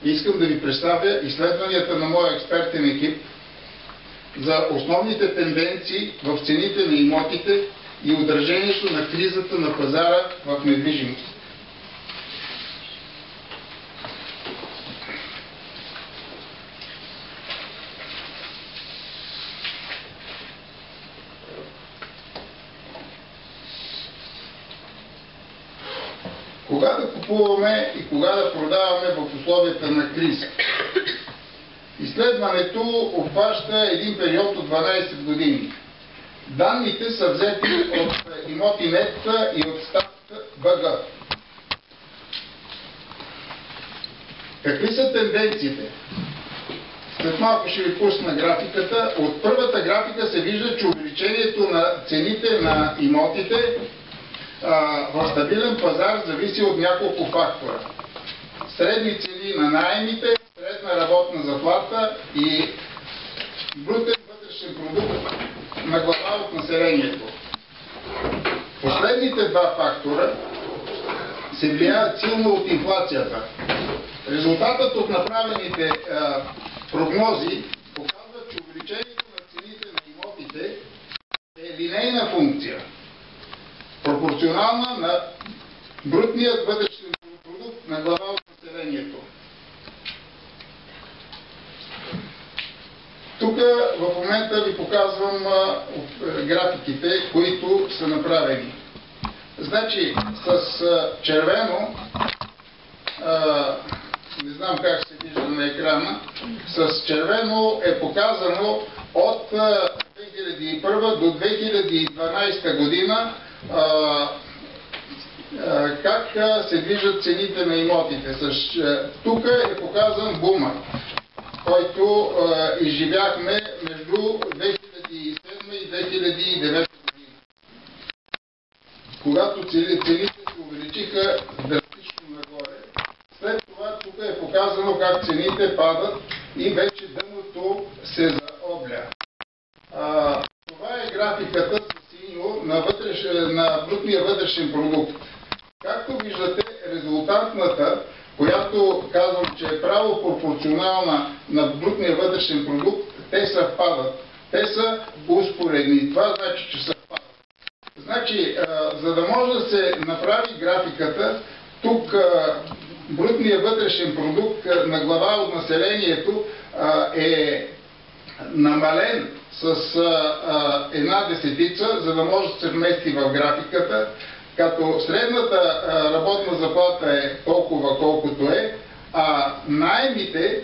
искам да ви представя изследванията на моя експертен екип за основните тенденции в цените на имотите и отражението на кризата на пазара в недвижимост. Кога да купуваме и кога да продаваме в условията на криза? Изследването обхваща един период от 12 години. Данните са взети от Имоти.нет и от Стат.бг. Какви са тенденциите? След малко ще ви пусна графиката. От първата графика се вижда, че увеличението на цените на имотите в стабилен пазар зависи от няколко фактора. Средни цени на наемите, средна работна заплата и брутен вътрешен продукт на глава от населението. Последните два фактора се влияят силно от инфлацията. Резултатът от направените прогнози показва, че увеличението на цените на имотите е линейна функция, пропорционална на брутният вътрешен продукт на глава от населението. Тук в момента ви показвам графиките, които са направени. Значи с червено, не знам как се вижда на екрана, с червено е показано от 2001 до 2012 година как се движат цените на имотите. Тук е показан бума, който изживяхме между 2007 и 2009 година, когато цените се увеличиха драстично нагоре. След това тук е показано как цените падат и вече дъното се заобля. Това е графиката с синьо на брутния вътрешен продукт. Както виждате, резултатната, която казвам, че е право пропорционална на брутния вътрешен продукт, те съвпадат. Те са успоредни. Това значи, че съвпадат. Значи, за да може да се направи графиката, тук брутния вътрешен продукт на глава от населението е намален с една десетица, за да може да се вмести в графиката, като средната работна заплата е толкова колкото е, а наемите,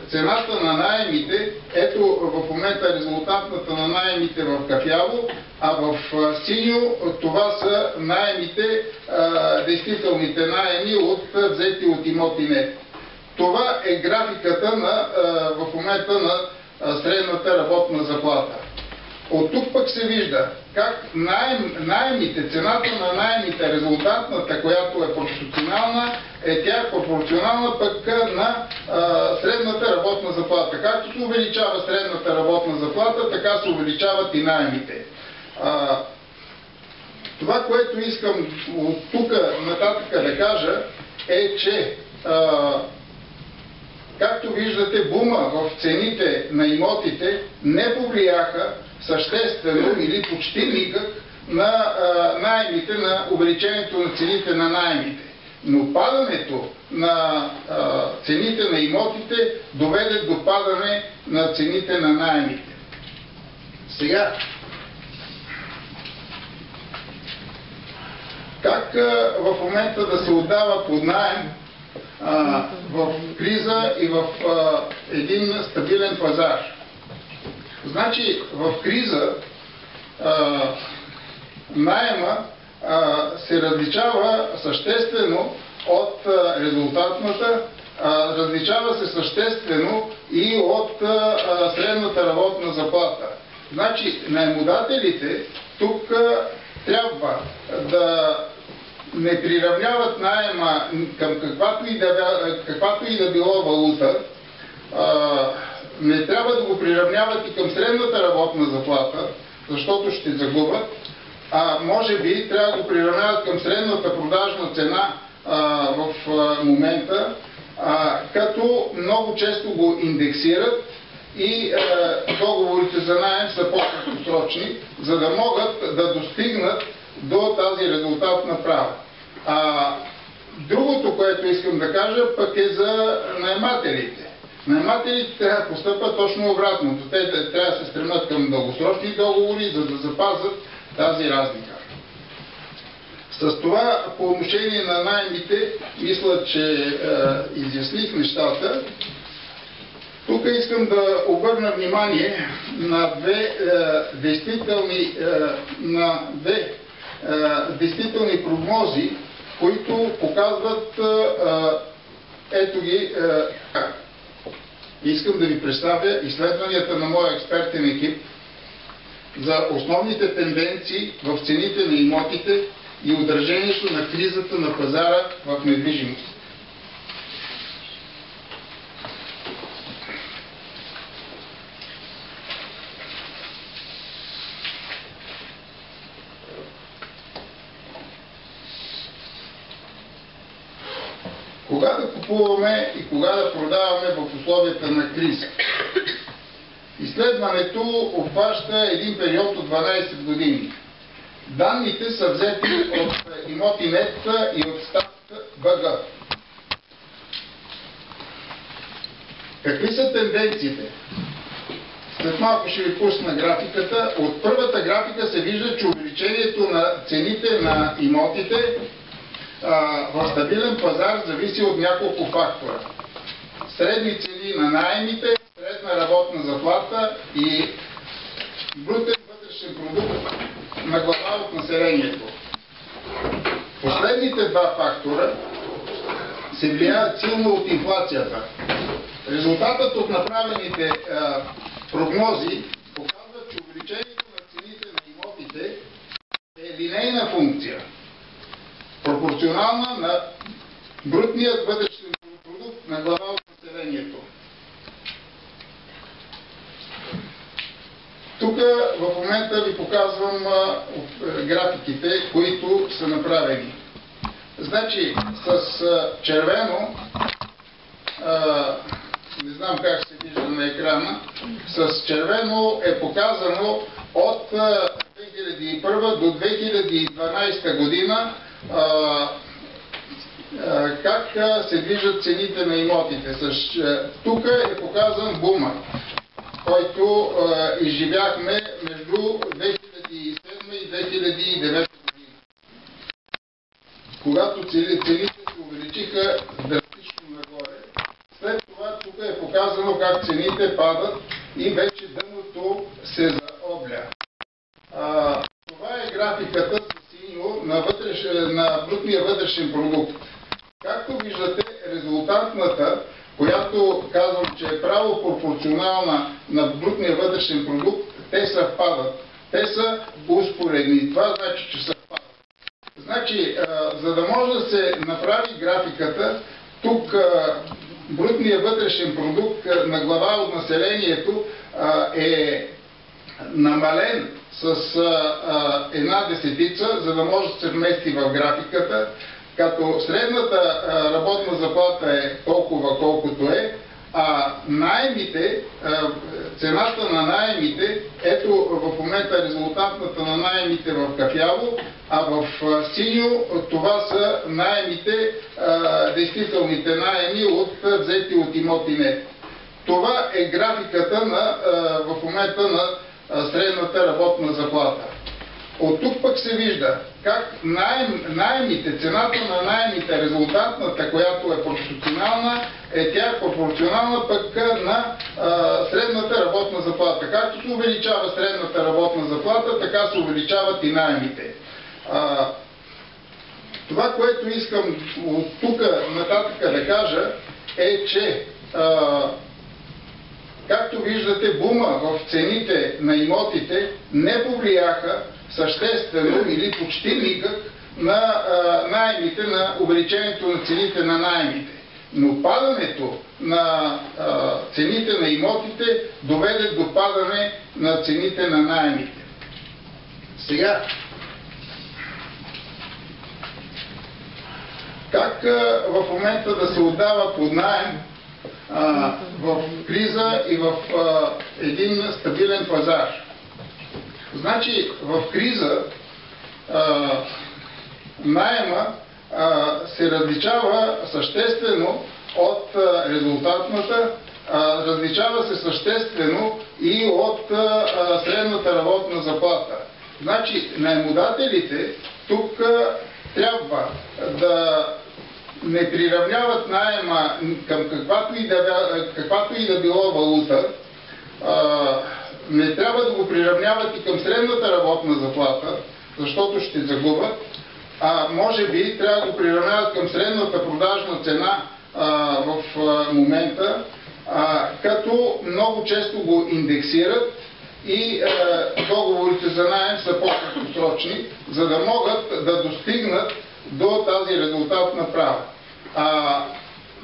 цената на наемите, ето в момента резултатната на наемите в кафяво, а в синьо това са наемите, действителните наеми взети от Имоти.нет. Това е графиката в момента на средната работна заплата. От тук пък се вижда как наемите, цената на наемите, резултатната, която е пропорционална, тя е пропорционална пък на средната работна заплата. Както се увеличава средната работна заплата, така се увеличават и наемите. Това, което искам от тук нататък да кажа, е, че както виждате, бума в цените на имотите не повлияха съществено или почти никак на наемите, на увеличението на цените на наемите. Но падането на цените на имотите доведе до падане на цените на наемите. Сега, как в момента да се отдава под наем в криза и в един стабилен пазар? Значи в криза наема се различава съществено от резултатната, различава се съществено и от средната работна заплата. Значи наемодателите тук трябва да не приравняват наема към каквато и да било валута, не трябва да го приравняват и към средната работна заплата, защото ще загубят, а може би трябва да го приравняват към средната продажна цена в момента, като много често го индексират и договорите за наем са по-краткосрочни, за да могат да достигнат до тази резултатна права. Другото, което искам да кажа, пък е за наемателите. Наемателите трябва да постъпят точно обратното. Те трябва да се стремят към дългосрочни договори, за да запазят тази разлика. С това, по отношение на наемите, мисля, че изясних нещата. Тук искам да обърна внимание на две действителни прогнози, които показват, ето ги, искам да ви представя изследванията на моя експертен екип за основните тенденции в цените на имотите и отражението на кризата на пазара в недвижимост. Кога да купуваме и кога да продаваме в условията на криза? Изследването обхваща един период от 12 години. Данните са взети от Имотинет и от Стат.бг. Какви са тенденциите? След малко ще ви пусна графиката. От първата графика се вижда, че увеличението на цените на имотите в стабилен пазар зависи от няколко фактора. Средни цени на наемите, средна работна заплата и брутен вътрешен продукт на глава от населението. Последните два фактора се влияят силно от инфлацията. Резултатът от направените прогнози показва, че увеличението на цените на имотите е линейна функция, пропорционална на брутният вътрешен продукт на глава от населението. Тук в момента ви показвам графиките, които са направени. Значи с червено, не знам как се вижда на екрана, с червено е показано от 2001 до 2012 година как се движат цените на имотите. Тук е показан бума, който изживяхме между 2007 и 2009 година, когато цените се увеличиха драстично нагоре. След това тук е показано как цените падат и вече дъното се заобля. Това е графиката с синьо на брутния вътрешен продукт. Както виждате, резултатната, която казвам, че е право пропорционална на брутния вътрешен продукт, те съвпадат. Те са успоредни. Това значи, че съвпадат. Значи, за да може да се направи графиката, тук брутния вътрешен продукт на глава от населението е намален с една десетица, за да може да се вмести в графиката, като средната работна заплата е толкова колкото е, а наемите, цената на наемите, ето в момента резултатната на наемите в кафяво, а в синьо това са наемите, действителните наеми взети от Имотинет. Това е графиката в момента на средната работна заплата. От тук пък се вижда как наемите, цената на наемите, резултатната, която е пропорционална, тя е пропорционална пък на средната работна заплата. Както се увеличава средната работна заплата, така се увеличават и наемите. Това, което искам от тук нататък да кажа, е, че както виждате, бума в цените на имотите не повлияха съществено или почти никак на наемите, на увеличението на цените на наемите. Но падането на цените на имотите доведе до падане на цените на наемите. Сега, как в момента да се отдава под наем в криза и в един стабилен пазар. Значи в криза наема се различава съществено от резултатната, различава се съществено и от средната работна заплата. Значи наемодателите тук трябва да не приравняват наема към каквато и да било валута, не трябва да го приравняват и към средната работна заплата, защото ще загубят, може би трябва да го приравняват към средната продажна цена в момента, като много често го индексират и договорите за наем са по-краткосрочни, за да могат да достигнат до тази резултатна права.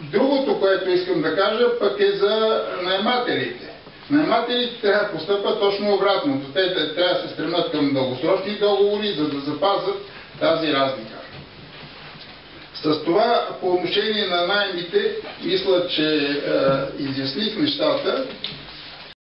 Другото, което искам да кажа, пък е за наемателите. Наемателите трябва да постъпят точно обратното. Те трябва да се стремят към дългосрочни договори, за да запазят тази разлика. С това по отношение на наемите, мисля, че изясних нещата.